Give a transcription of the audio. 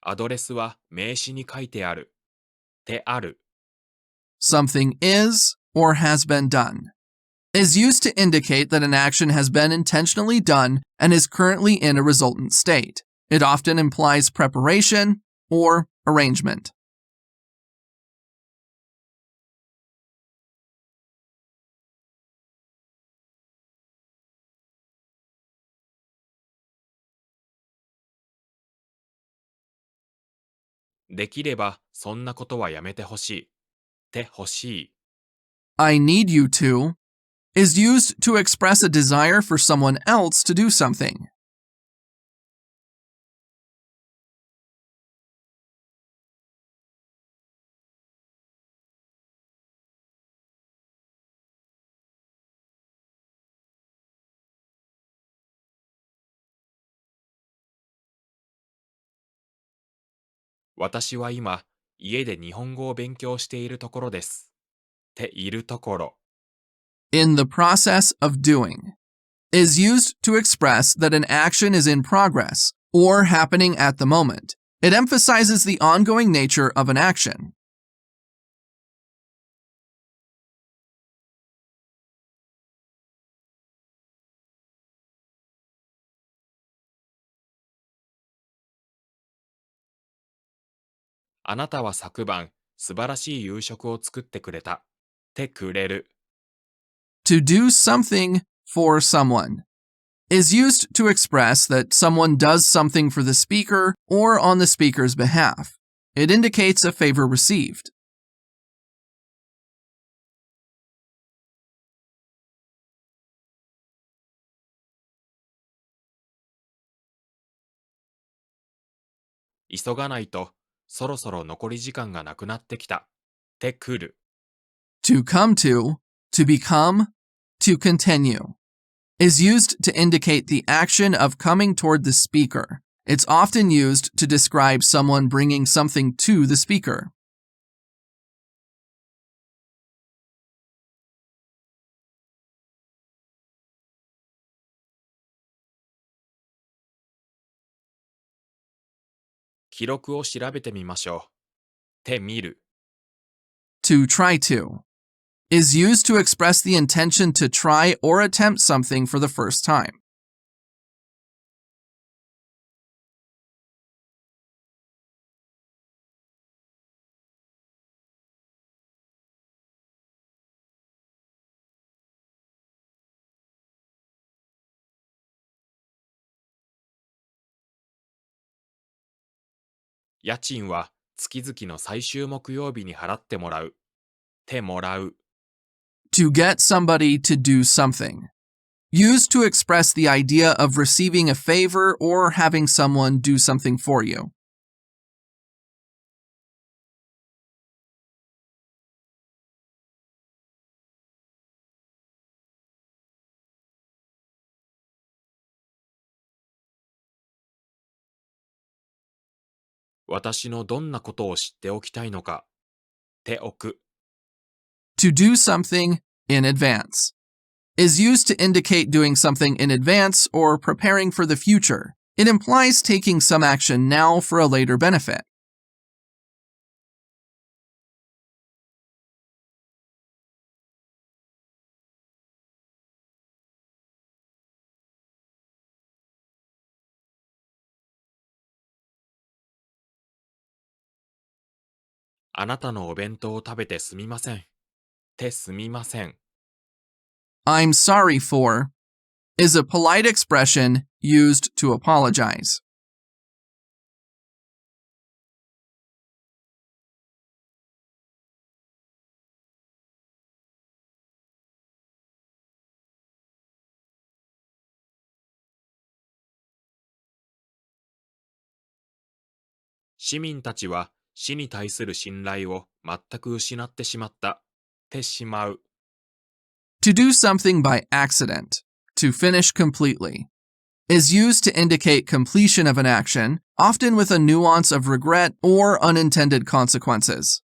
アドレスは名刺に書いてある。てある。Something is or has been done. Is used to indicate that an action has been intentionally done and is currently in a resultant state. It often implies preparation or arrangement. できればそんなことはやめてほしい。てほしい。I need you to is used to express a desire for someone else to do something. 私は今、家で日本語を勉強しているところです。ているところ。In the process of doing is used to express that an action is in progress or happening at the moment. It emphasizes the ongoing nature of an action. あなたは昨晩、素晴らしい夕食を作ってくれた。てくれる。To do something for someone is used to express that someone does something for the speaker or on the speaker's behalf. It indicates a favor received. 急がないと、そろそろ残り時間がなくなってきた。てくる。To come to become, to continue, is used to indicate the action of coming toward the speaker. It's often used to describe someone bringing something to the speaker. 記録を調べてみましょう。て見る。To try to is used to express the intention to try or attempt something for the first time. 家賃は月々の最終木曜日に払ってもらう。てもらう。To get somebody to do something. Used to express the idea of receiving a favor or having someone do something for you. 私のどんなことを知っておきたいのか。ておく。To do something in advance is used to indicate doing something in advance or preparing for the future. It implies taking some action now for a later benefit. あなたのお弁当を食べてすみません。てすみません。I'm sorry for is a polite expression used to apologize. 市民たちは死に対する信頼を全く失ってしまった。てしまう。To do something by accident, to finish completely, is used to indicate completion of an action, often with a nuance of regret or unintended consequences.